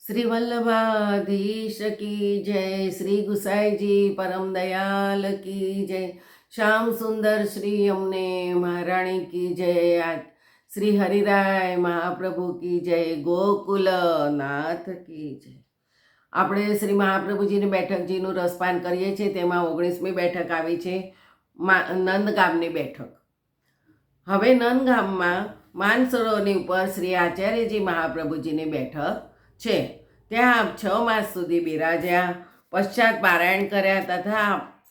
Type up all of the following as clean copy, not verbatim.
श्री वल्लभाधीश की जय। श्री गुसाई जी परम दयाल की जय। श्याम सुंदर श्री अमने महाराणी की जय। आज श्री हरिराय महाप्रभु की जय। गोकुल नाथ की जय। આપણે શ્રી મહાપ્રભુજીની બેઠકજીનું રસપાન કરીએ છીએ, તેમાં 19મી બેઠક આવી છે, નંદગામની બેઠક। હવે નંદગામમાં માનસરોવરની ઉપર શ્રી આચાર્યજી મહાપ્રભુજીની બેઠક છે। ત્યાં આપ 6 માસ સુધી બિરાજ્યા, પશ્ચાત પારાયણ કર્યા તથા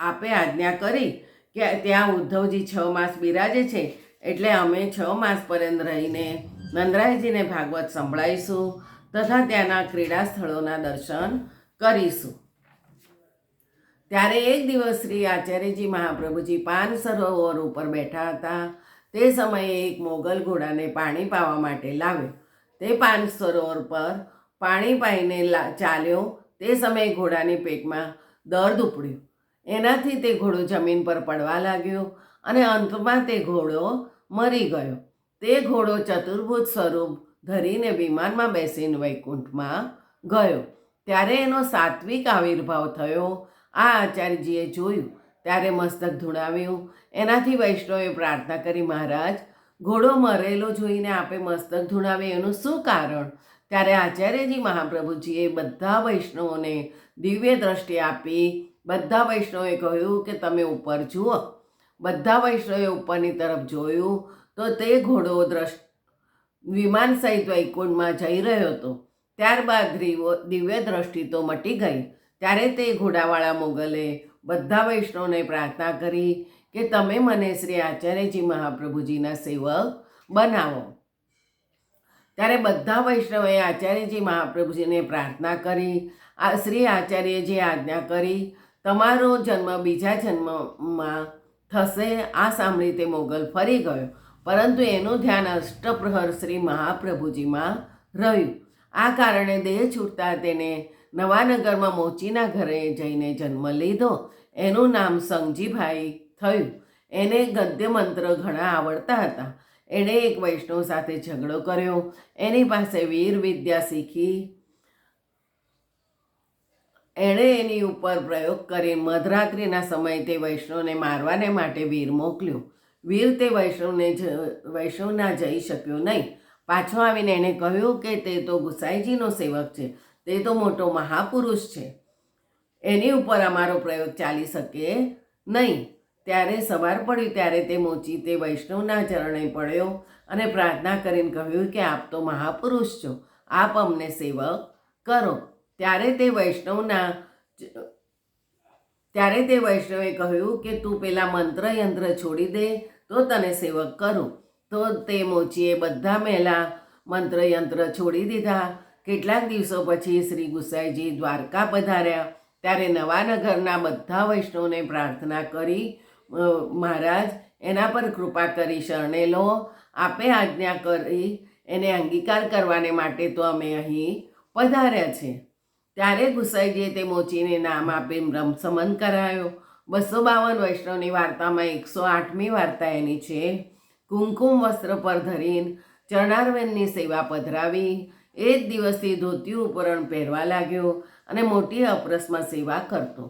આપે આજ્ઞા કરી કે ત્યાં ઉદ્ધવજી 6 માસ બિરાજે છે, એટલે અમે 6 માસ पर्यंत રહીને નંદરાયજીને ભાગવત સંભળાવીશું તથા ત્યાંના ક્રીડા સ્થળોના દર્શન કરીશું। ત્યારે એક દિવસ શ્રી આચાર્યજી મહાપ્રભુજી પાન સરોવર ઉપર બેઠા હતા। તે સમયે એક મોગલ ઘોડાને પાણી પાવા માટે લાવ્યો। તે પાન સરોવર પર પાણી પાઈને ચાલ્યો। તે સમયે ઘોડાની પેટમાં દર્દ ઉપડ્યું। એનાથી તે ઘોડો જમીન પર પડવા લાગ્યો અને અંતમાં તે ઘોડો મરી ગયો। તે ઘોડો ચતુર્ભુજ સ્વરૂપ ધરીને વિમાનમાં બેસીને વૈકુંઠમાં ગયો। ત્યારે એનો સાત્વિક આવિર્ભાવ થયો। આ આચાર્યજીએ જોયું ત્યારે મસ્તક ધૂણાવ્યું। એનાથી વૈષ્ણવે પ્રાર્થના કરી, મહારાજ, ઘોડો મરેલો જોઈને આપે મસ્તક ધૂણાવે, એનું શું કારણ? ત્યારે આચાર્યજી મહાપ્રભુજીએ બધા વૈષ્ણવોને દિવ્ય દ્રષ્ટિ આપી। બધા વૈષ્ણવે કહ્યું કે તમે ઉપર જુઓ। બધા વૈષ્ણવે ઉપરની તરફ જોયું તો તે ઘોડો વિમાન સહિત વૈકુંઠમાં જઈ રહ્યો હતો। ત્યારબાદ દિવ્ય દ્રષ્ટિ તો મટી ગઈ। ત્યારે તે ઘોડાવાળા મોગલે બધા વૈષ્ણવને પ્રાર્થના કરી કે તમે મને શ્રી આચાર્યજી મહાપ્રભુજીના સેવક બનાવો। ત્યારે બધા વૈષ્ણવે આચાર્યજી મહાપ્રભુજીને પ્રાર્થના કરી। શ્રી આચાર્યજીએ આજ્ઞા કરી, તમારો જન્મ બીજા જન્મમાં થશે। આ સાંભળી તે મોગલ ફરી ગયો, પરંતુ એનું ધ્યાન અષ્ટપ્રહર શ્રી મહાપ્રભુજીમાં રહ્યું। આ કારણે દેહ છૂટતા તેને નવાનગરમાં મોચીના ઘરે જઈને જન્મ લીધો। એનું નામ સંગજીભાઈ થયું। એને ગદ્ય મંત્ર ઘણા આવડતા હતા। એણે એક વૈષ્ણવ સાથે ઝઘડો કર્યો। એની પાસે વીર વિદ્યા શીખી। એણે એની ઉપર પ્રયોગ કરી મધરાત્રિના સમયે તે વૈષ્ણવને મારવાને માટે વીર મોકલ્યો। વીર તે વૈષ્ણવના જઈ શક્યો નહીં। પાછો આવીને એણે કહ્યું કે તે તો ગુસાઈજીનો સેવક છે, તે તો મોટો મહાપુરુષ છે, એની ઉપર અમારો પ્રયોગ ચાલી શકે નહીં। ત્યારે સવાર પડ્યું ત્યારે તે મોચી તે વૈષ્ણવના ચરણે પડ્યો અને પ્રાર્થના કરીને કહ્યું કે આપ તો મહાપુરુષ છો, આપ અમને સેવક કરો। ત્યારે તે વૈષ્ણવે કહ્યું કે તું પેલા મંત્ર યંત્ર છોડી દે તો તને સેવક કરું। તો તે મોચીએ બધા મેલા મંત્ર યંત્ર છોડી દીધા। કેટલાક દિવસો પછી શ્રી ગુસાઈજી દ્વારકા પધાર્યા। ત્યારે નવાનગરના બધા વૈષ્ણવને પ્રાર્થના કરી, મહારાજ, એના પર કૃપા કરી શરણે લો। આપે આજ્ઞા કરી એને અંગીકાર કરવાને માટે તો અમે અહીં પધાર્યા છે। ત્યારે ગુસાઈજીએ તે મોચીને નામ આપી બ્રહ્મસમન કરાયો। 252 વૈષ્ણવની વાર્તામાં 108મી વાર્તા એની છે। કુમકુમ વસ્ત્ર પર ધરીને ચરણારવિંદની સેવા પધરાવી। એ જ દિવસથી ધોતિયું ઉપરણ પહેરવા लाग्યો અને મોટી અપરસમાં સેવા કરતો।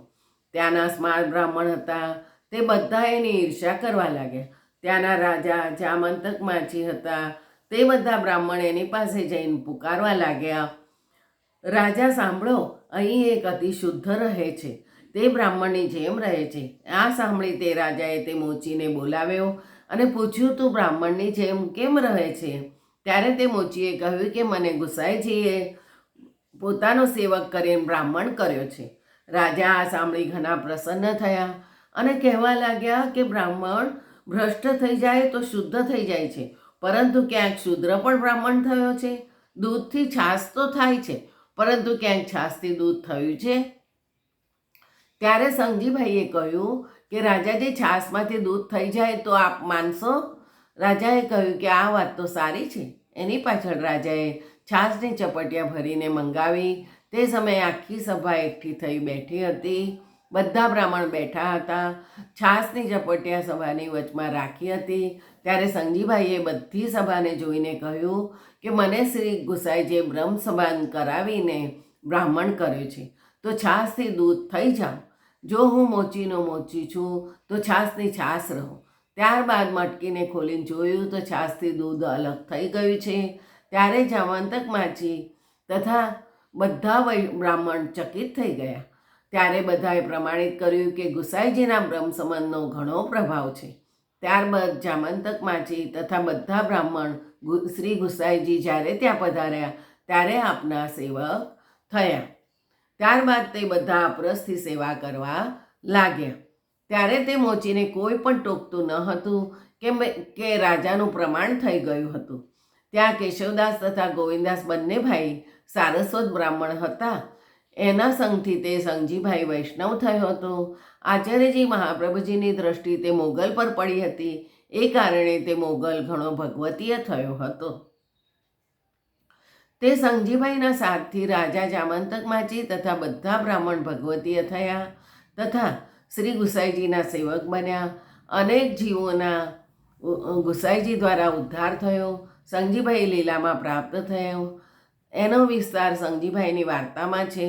ત્યાંના સ્માર્ત બ્રાહ્મણ હતા, તે બધા એની ઈર્ષ્યા કરવા लाग्યા। ત્યાંના રાજા જામંતક માછી હતા, તે બધા બ્રાહ્મણ એની પાસે જઈને પુકારવા लाग्યા, રાજા સાંભળો, અહીં એક અતિ શુદ્ધ રહે છે, તે બ્રાહ્મણની જેમ રહે છે। આ સાંભળી તે રાજાએ તે મોચીને બોલાવ્યો અને પૂછ્યું, તું બ્રાહ્મણની જેમ કેમ રહે છે? ત્યારે તે મોચીએ કહ્યું કે મને ગુસાઈજીએ પોતાનો સેવક કરીને બ્રાહ્મણ કર્યો છે। રાજા આ સાંભળી ઘણા પ્રસન્ન થયા અને કહેવા लाग्યા કે બ્રાહ્મણ ભ્રષ્ટ થઈ જાય તો શુદ્ધ થઈ જાય છે, પરંતુ ક્યાંક શૂદ્ર પણ બ્રાહ્મણ થયો છે। દૂધથી છાશ તો થાય છે, પરંતુ ક્યાંક છાશથી દૂધ થયું છે? ત્યારે સંગજીભાઈએ કહ્યું કે રાજાજી, છાશમાંથી દૂધ થઈ જાય તો આપ માનશો? રાજાએ કહ્યું કે આ વાત તો સારી છે। એની પાછળ રાજાએ છાશની ચપટિયા ભરીને મંગાવી। તે સમયે આખી સભા એકઠી થઈ બેઠી હતી। બધા બ્રાહ્મણ બેઠા હતા। છાશની ચપટિયા સભાની વચમાં રાખી હતી। ત્યારે સંજીભાઈએ બધી સભાને જોઈને કહ્યું કે મને શ્રી ગુસાઈજીએ બ્રહ્મ સંબંધ કરાવીને બ્રાહ્મણ કર્યો છે, તો છાશથી દૂધ થઈ જાઓ. જો હું મોચીનો મોચી છું તો છાશની છાશ રહો. ત્યારબાદ મટકીને ખોલીને જોયું તો છાશથી દૂધ અલગ થઈ ગયું છે. ત્યારે જામંતક માછી તથા બધા બ્રાહ્મણ ચકિત થઈ ગયા. ત્યારે બધાએ પ્રમાણિત કર્યું કે ગુસાઈજીના બ્રહ્મ સંબંધનો ઘણો પ્રભાવ છે. ત્યારબાદ જામંતક માછી તથા બધા બ્રાહ્મણ શ્રી ગુસાઈજી જ્યારે ત્યાં પધાર્યા ત્યારે આપના સેવક થયા. ત્યારબાદ તે બધા અપરસથી સેવા કરવા લાગ્યા. ત્યારે તે મોચીને કોઈ પણ ટોકતું ન હતું કે રાજાનું પ્રમાણ થઈ ગયું હતું. ત્યાં કેશવદાસ તથા ગોવિંદાસ બંને ભાઈ સારસ્વત બ્રાહ્મણ હતા. એના સંગથી તે સંજીભાઈ વૈષ્ણવ થયો હતો. આચાર્યજી મહાપ્રભુજીની દ્રષ્ટિ તે મોગલ પર પડી હતી. એ કારણે તે મોગલ ઘણો ભગવતીય થયો હતો. તે સંજીભાઈના સાથથી રાજા જામંતક માચી તથા બધા બ્રાહ્મણ ભગવતીય થયા તથા શ્રી ગુસાઈજીના સેવક બન્યા. અનેક જીવોના ગુસાઈજી દ્વારા ઉદ્ધાર થયો. સંજીભાઈ લીલામાં પ્રાપ્ત થયો. એનો વિસ્તાર સંજીભાઈની વાર્તામાં છે.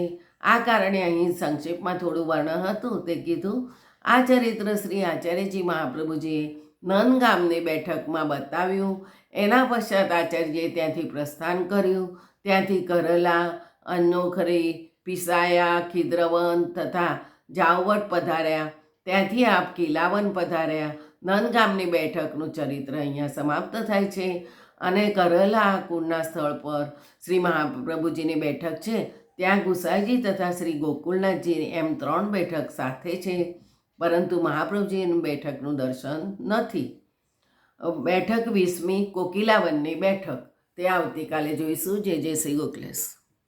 આ કારણે અહીં સંક્ષેપમાં થોડું વર્ણન હતું તે કીધું. આ ચરિત્ર શ્રી આચાર્યજી મહાપ્રભુજીએ નન ગામની બેઠકમાં બતાવ્યું. એના પશ્ચાત આચાર્યજીએ ત્યાંથી પ્રસ્થાન કર્યું. ત્યાંથી કરલા, અન્નોખરી, પિસાયા, ખિદ્રવન તથા જાવવટ પધાર્યા. ત્યાંથી આપ કિલાવન પધાર્યા. નન ગામની બેઠકનું ચરિત્ર અહીંયા સમાપ્ત થાય છે. અને કરલા કુળના સ્થળ પર શ્રી મહાપ્રભુજીની બેઠક છે. ત્યાં ગુસાઈજી તથા શ્રી ગોકુળનાથજી એમ 3 બેઠક સાથે છે, પરંતુ મહાપ્રભુજીની બેઠકનું દર્શન નથી. બેઠક 20મી કોકિલાવનની બેઠક તે આવતીકાલે જોઈશું. જય જય શ્રી ગોકુલેશ.